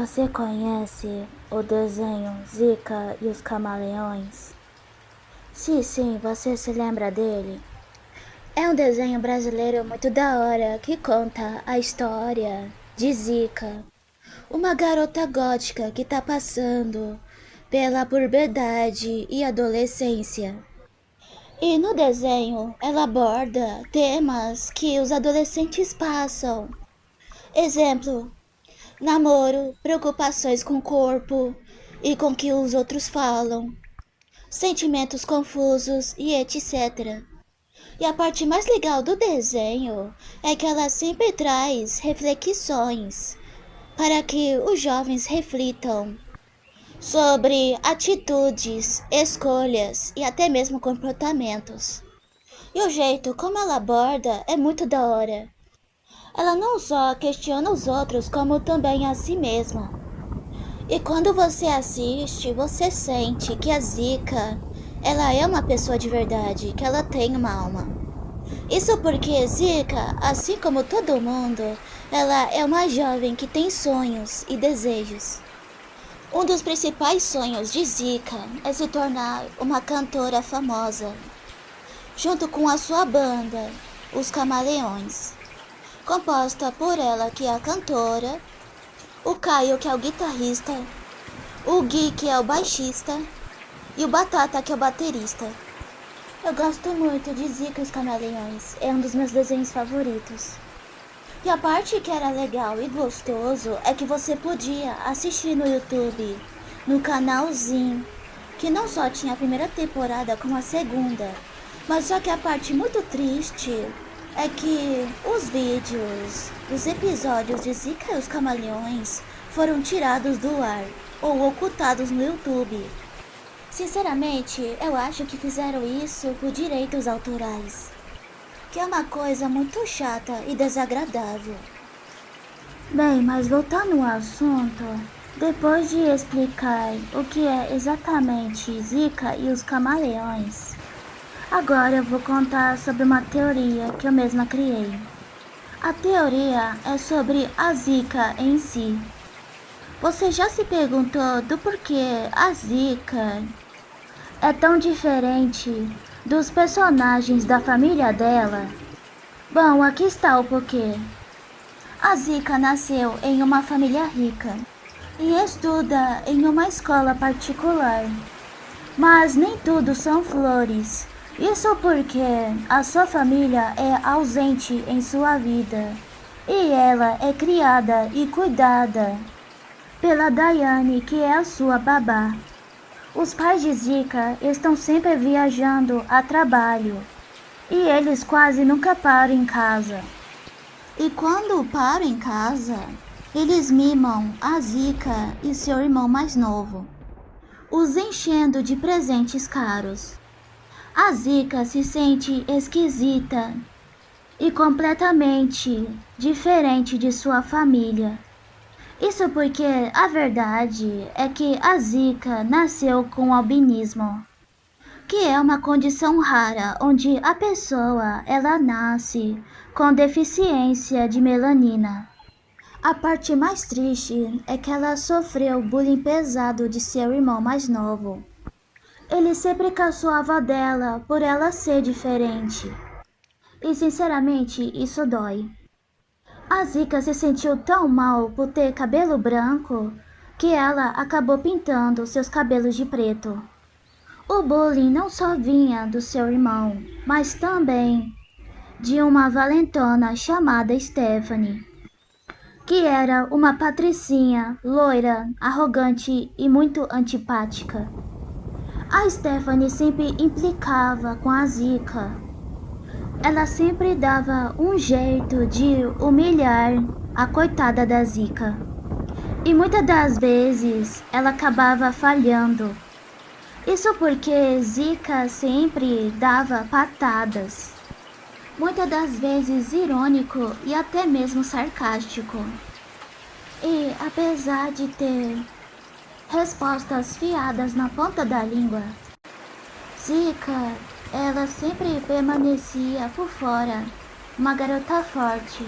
Você conhece o desenho Zika e os Camaleões? Sim, você se lembra dele? É um desenho brasileiro muito da hora que conta a história de Zika, uma garota gótica que tá passando pela puberdade e adolescência. E no desenho ela aborda temas que os adolescentes passam. Exemplo: namoro, preocupações com o corpo e com o que os outros falam, sentimentos confusos e etc. E a parte mais legal do desenho é que ela sempre traz reflexões para que os jovens reflitam sobre atitudes, escolhas e até mesmo comportamentos. E o jeito como ela aborda é muito da hora. Ela não só questiona os outros, como também a si mesma. E quando você assiste, você sente que a Zika, ela é uma pessoa de verdade, que ela tem uma alma. Isso porque Zika, assim como todo mundo, ela é uma jovem que tem sonhos e desejos. Um dos principais sonhos de Zika é se tornar uma cantora famosa, junto com a sua banda, os Camaleões, composta por ela, que é a cantora, o Caio, que é o guitarrista, o Gui, que é o baixista, e o Batata, que é o baterista. Eu gosto muito de Zika e os Camaleões, é um dos meus desenhos favoritos. E a parte que era legal e gostoso é que você podia assistir no YouTube, no canalzinho, que não só tinha a primeira temporada como a segunda, mas só que a parte muito triste é que os vídeos, os episódios de Zika e os Camaleões foram tirados do ar ou ocultados no YouTube. Sinceramente, eu acho que fizeram isso por direitos autorais, que é uma coisa muito chata e desagradável. Bem, mas voltando ao assunto, depois de explicar o que é exatamente Zika e os Camaleões, agora eu vou contar sobre uma teoria que eu mesma criei. A teoria é sobre a Zika em si. Você já se perguntou do porquê a Zika é tão diferente dos personagens da família dela? Bom, aqui está o porquê. A Zika nasceu em uma família rica e estuda em uma escola particular. Mas nem tudo são flores. Isso porque a sua família é ausente em sua vida e ela é criada e cuidada pela Daiane, que é a sua babá. Os pais de Zika estão sempre viajando a trabalho e eles quase nunca param em casa. E quando param em casa, eles mimam a Zika e seu irmão mais novo, os enchendo de presentes caros. A Zika se sente esquisita e completamente diferente de sua família. Isso porque a verdade é que a Zika nasceu com albinismo, que é uma condição rara onde a pessoa ela nasce com deficiência de melanina. A parte mais triste é que ela sofreu bullying pesado de seu irmão mais novo. Ele sempre caçoava dela por ela ser diferente. E sinceramente isso dói. A Zika se sentiu tão mal por ter cabelo branco que ela acabou pintando seus cabelos de preto. O bullying não só vinha do seu irmão, mas também de uma valentona chamada Stephanie, que era uma patricinha, loira, arrogante e muito antipática. A Stephanie sempre implicava com a Zika. Ela sempre dava um jeito de humilhar a coitada da Zika. E muitas das vezes ela acabava falhando. Isso porque Zika sempre dava patadas. Muitas das vezes irônico e até mesmo sarcástico. E apesar de ter respostas fiadas na ponta da língua, Zika, ela sempre permanecia por fora, uma garota forte.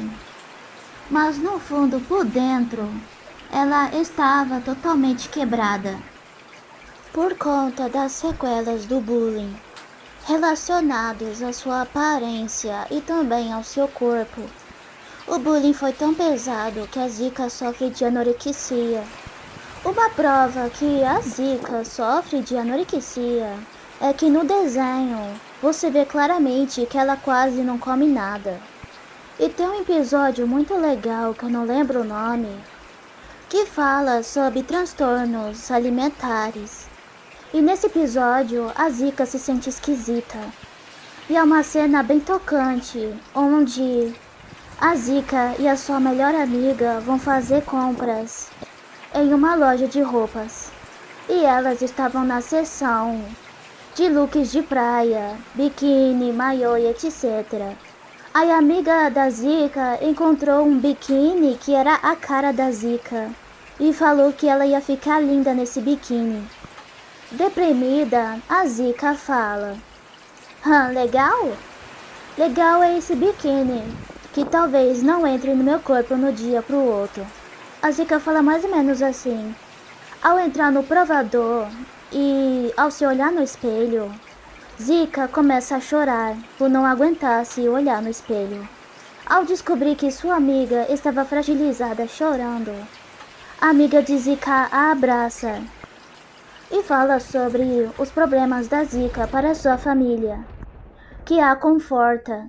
Mas no fundo, por dentro, ela estava totalmente quebrada por conta das sequelas do bullying relacionados à sua aparência e também ao seu corpo. O bullying foi tão pesado que a Zika sofre de anorexia. Uma prova que a Zika sofre de anorexia é que no desenho você vê claramente que ela quase não come nada. E tem um episódio muito legal que eu não lembro o nome, que fala sobre transtornos alimentares. E nesse episódio a Zika se sente esquisita. E é uma cena bem tocante, onde a Zika e a sua melhor amiga vão fazer compras em uma loja de roupas. E elas estavam na seção de looks de praia, biquíni, maiô e etc. Aí a amiga da Zika encontrou um biquíni que era a cara da Zika e falou que ela ia ficar linda nesse biquíni. Deprimida, a Zika fala: legal? Legal é esse biquíni, que talvez não entre no meu corpo no dia pro outro. A Zika fala mais ou menos assim. Ao entrar no provador e ao se olhar no espelho, Zika começa a chorar por não aguentar se olhar no espelho. Ao descobrir que sua amiga estava fragilizada chorando, a amiga de Zika a abraça e fala sobre os problemas da Zika para sua família, que a conforta.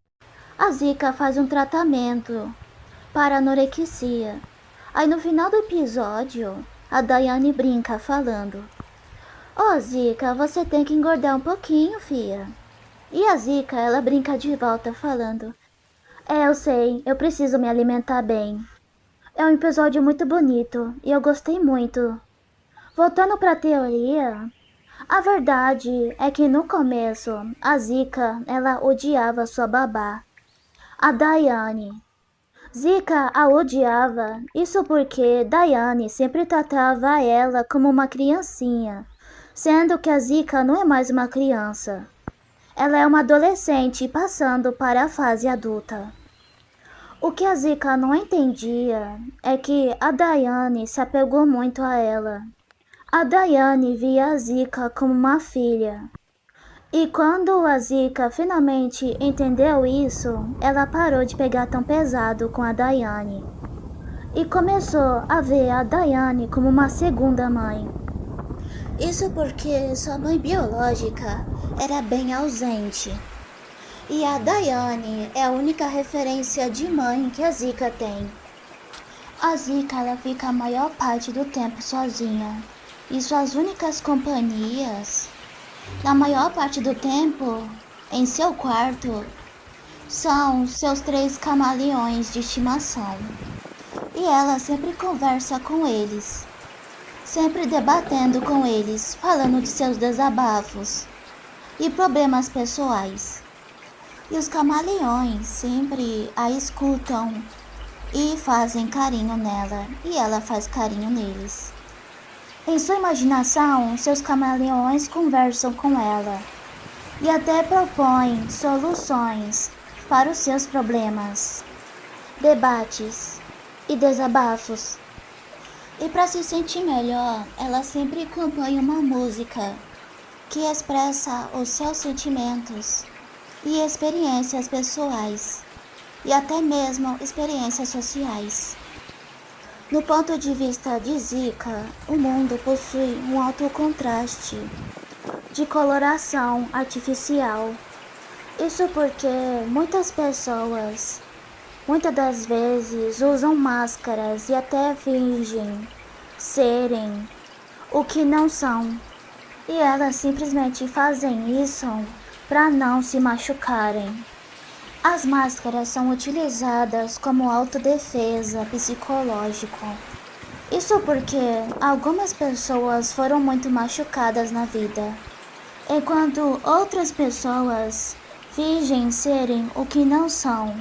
A Zika faz um tratamento para anorexia. Aí no final do episódio, a Daiane brinca falando: Zika, você tem que engordar um pouquinho, fia. E a Zika, ela brinca de volta falando: eu sei, eu preciso me alimentar bem. É um episódio muito bonito e eu gostei muito. Voltando para a teoria, a verdade é que no começo, a Zika, ela odiava sua babá, a Daiane. Zika a odiava, isso porque Daiane sempre tratava ela como uma criancinha, sendo que a Zika não é mais uma criança. Ela é uma adolescente passando para a fase adulta. O que a Zika não entendia é que a Daiane se apegou muito a ela. A Daiane via a Zika como uma filha. E quando a Zika finalmente entendeu isso, ela parou de pegar tão pesado com a Daiane. E começou a ver a Daiane como uma segunda mãe. Isso porque sua mãe biológica era bem ausente. E a Daiane é a única referência de mãe que a Zika tem. A Zika, ela fica a maior parte do tempo sozinha. E suas únicas companhias, na maior parte do tempo, em seu quarto, são seus 3 camaleões de estimação. E ela sempre conversa com eles, sempre debatendo com eles, falando de seus desabafos e problemas pessoais. E os camaleões sempre a escutam e fazem carinho nela, e ela faz carinho neles. Em sua imaginação, seus camaleões conversam com ela e até propõem soluções para os seus problemas, debates e desabafos. E para se sentir melhor, ela sempre compõe uma música que expressa os seus sentimentos e experiências pessoais e até mesmo experiências sociais. No ponto de vista de Zika, o mundo possui um alto contraste de coloração artificial. Isso porque muitas pessoas, muitas das vezes, usam máscaras e até fingem serem o que não são. E elas simplesmente fazem isso para não se machucarem. As máscaras são utilizadas como autodefesa psicológico. Isso porque algumas pessoas foram muito machucadas na vida, enquanto outras pessoas fingem serem o que não são,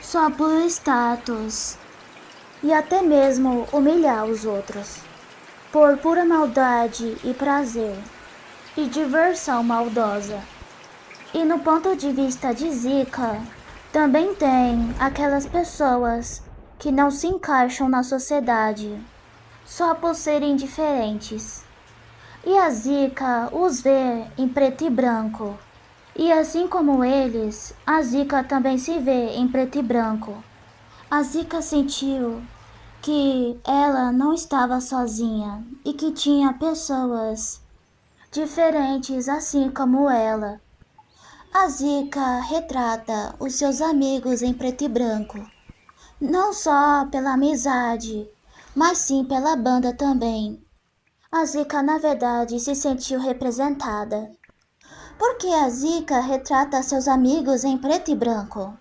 só por status, e até mesmo humilhar os outros, por pura maldade e prazer, e diversão maldosa. E no ponto de vista de Zika, também tem aquelas pessoas que não se encaixam na sociedade só por serem diferentes. E a Zika os vê em preto e branco. E assim como eles, a Zika também se vê em preto e branco. A Zika sentiu que ela não estava sozinha e que tinha pessoas diferentes assim como ela. A Zika retrata os seus amigos em preto e branco, não só pela amizade, mas sim pela banda também. A Zika, na verdade, se sentiu representada. Por que a Zika retrata seus amigos em preto e branco?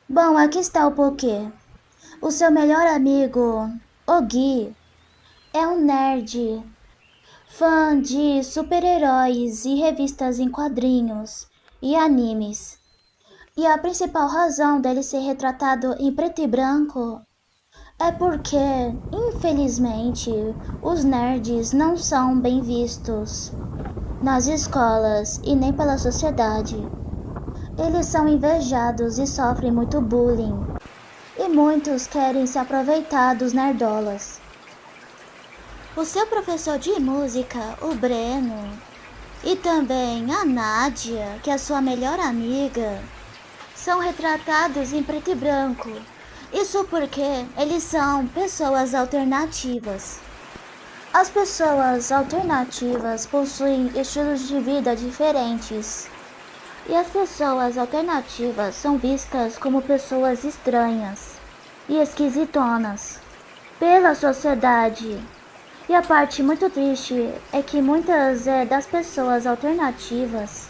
Bom, aqui está o porquê. O seu melhor amigo, o Gui, é um nerd, fã de super-heróis e revistas em quadrinhos e animes. E a principal razão dele ser retratado em preto e branco é porque, infelizmente, os nerds não são bem vistos nas escolas e nem pela sociedade. Eles são invejados e sofrem muito bullying. E muitos querem se aproveitar dos nerdolas. O seu professor de música, o Breno, e também a Nádia, que é sua melhor amiga, são retratados em preto e branco. Isso porque eles são pessoas alternativas. As pessoas alternativas possuem estilos de vida diferentes. E as pessoas alternativas são vistas como pessoas estranhas e esquisitonas pela sociedade. E a parte muito triste é que muitas das pessoas alternativas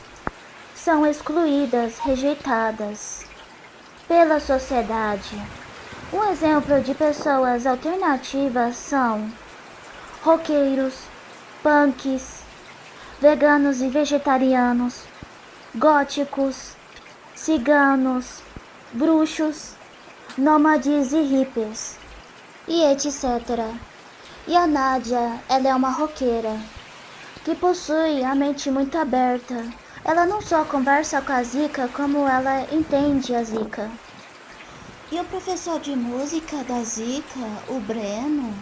são excluídas, rejeitadas pela sociedade. Um exemplo de pessoas alternativas são roqueiros, punks, veganos e vegetarianos, góticos, ciganos, bruxos, nômades e hippies, e etc. E a Nádia, ela é uma roqueira, que possui a mente muito aberta. Ela não só conversa com a Zika, como ela entende a Zika. E o professor de música da Zika, o Breno,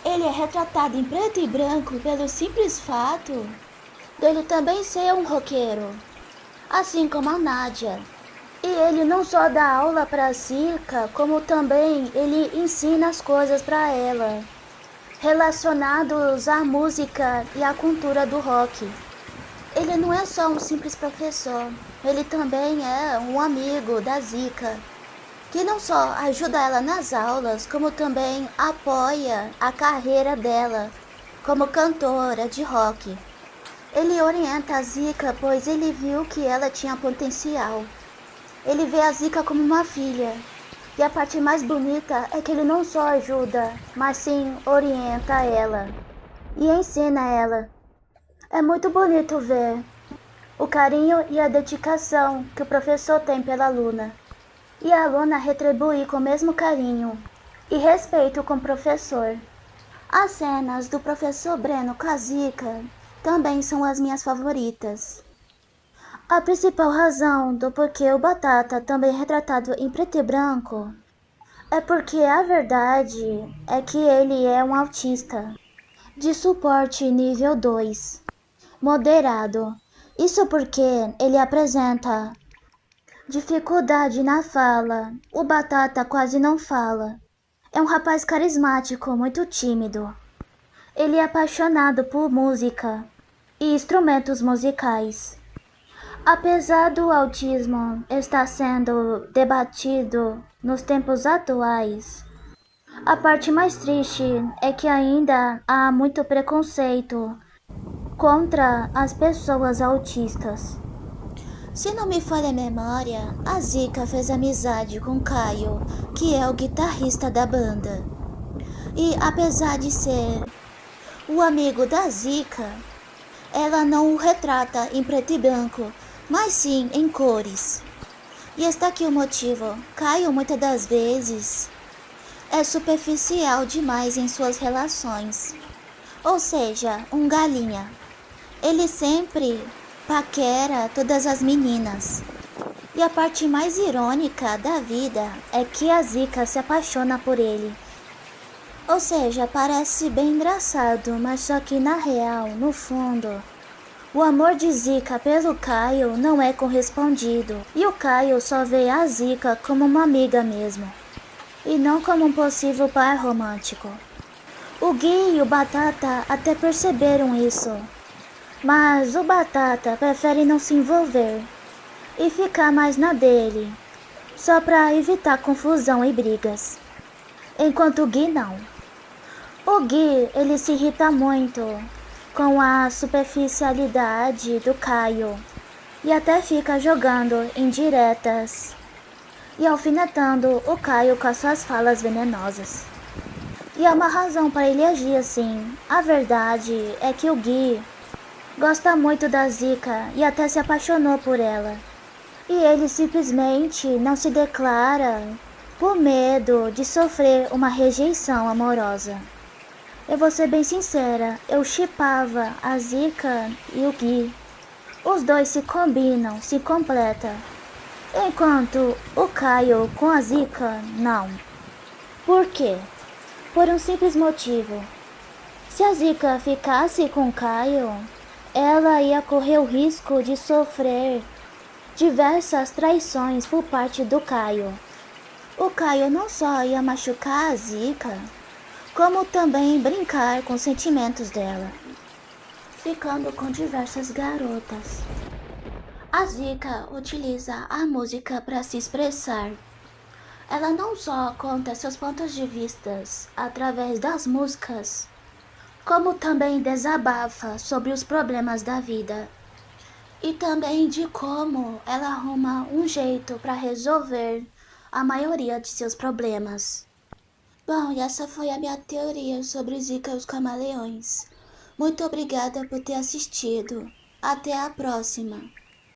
ele é retratado em preto e branco pelo simples fato dele também ser um roqueiro, assim como a Nádia. E ele não só dá aula para Zika, como também ele ensina as coisas para ela, relacionados à música e à cultura do rock. Ele não é só um simples professor, ele também é um amigo da Zika, que não só ajuda ela nas aulas, como também apoia a carreira dela como cantora de rock. Ele orienta a Zika, pois ele viu que ela tinha potencial. Ele vê a Zika como uma filha. E a parte mais bonita é que ele não só ajuda, mas sim orienta ela e ensina ela. É muito bonito ver o carinho e a dedicação que o professor tem pela aluna. E a aluna retribui com o mesmo carinho e respeito com o professor. As cenas do professor Breno com a Zika também são as minhas favoritas. A principal razão do porquê o Batata também é retratado em preto e branco é porque a verdade é que ele é um autista de suporte nível 2, moderado. Isso porque ele apresenta dificuldade na fala. O Batata quase não fala. É um rapaz carismático, muito tímido. Ele é apaixonado por música e instrumentos musicais. Apesar do autismo estar sendo debatido nos tempos atuais, a parte mais triste é que ainda há muito preconceito contra as pessoas autistas. Se não me falha a memória, a Zika fez amizade com Caio, que é o guitarrista da banda. E apesar de ser o amigo da Zika, ela não o retrata em preto e branco, mas sim em cores. E está aqui o motivo. Caio muitas das vezes é superficial demais em suas relações. Ou seja, um galinha. Ele sempre paquera todas as meninas. E a parte mais irônica da vida é que a Zika se apaixona por ele. Ou seja, parece bem engraçado, mas só que na real, no fundo, o amor de Zika pelo Caio não é correspondido, e o Caio só vê a Zika como uma amiga mesmo, e não como um possível par romântico. O Gui e o Batata até perceberam isso, mas o Batata prefere não se envolver e ficar mais na dele, só pra evitar confusão e brigas, enquanto o Gui não. O Gui, ele se irrita muito com a superficialidade do Caio e até fica jogando indiretas e alfinetando o Caio com as suas falas venenosas. E há uma razão para ele agir assim. A verdade é que o Gui gosta muito da Zika e até se apaixonou por ela. E ele simplesmente não se declara por medo de sofrer uma rejeição amorosa. Eu vou ser bem sincera, eu shippava a Zika e o Gui. Os dois se combinam, se completam. Enquanto o Caio com a Zika, não. Por quê? Por um simples motivo. Se a Zika ficasse com o Caio, ela ia correr o risco de sofrer diversas traições por parte do Caio. O Caio não só ia machucar a Zika, como também brincar com os sentimentos dela, ficando com diversas garotas. A Zika utiliza a música para se expressar. Ela não só conta seus pontos de vista através das músicas, como também desabafa sobre os problemas da vida e também de como ela arruma um jeito para resolver a maioria de seus problemas. Bom, e essa foi a minha teoria sobre Zika e os camaleões. Muito obrigada por ter assistido. Até a próxima.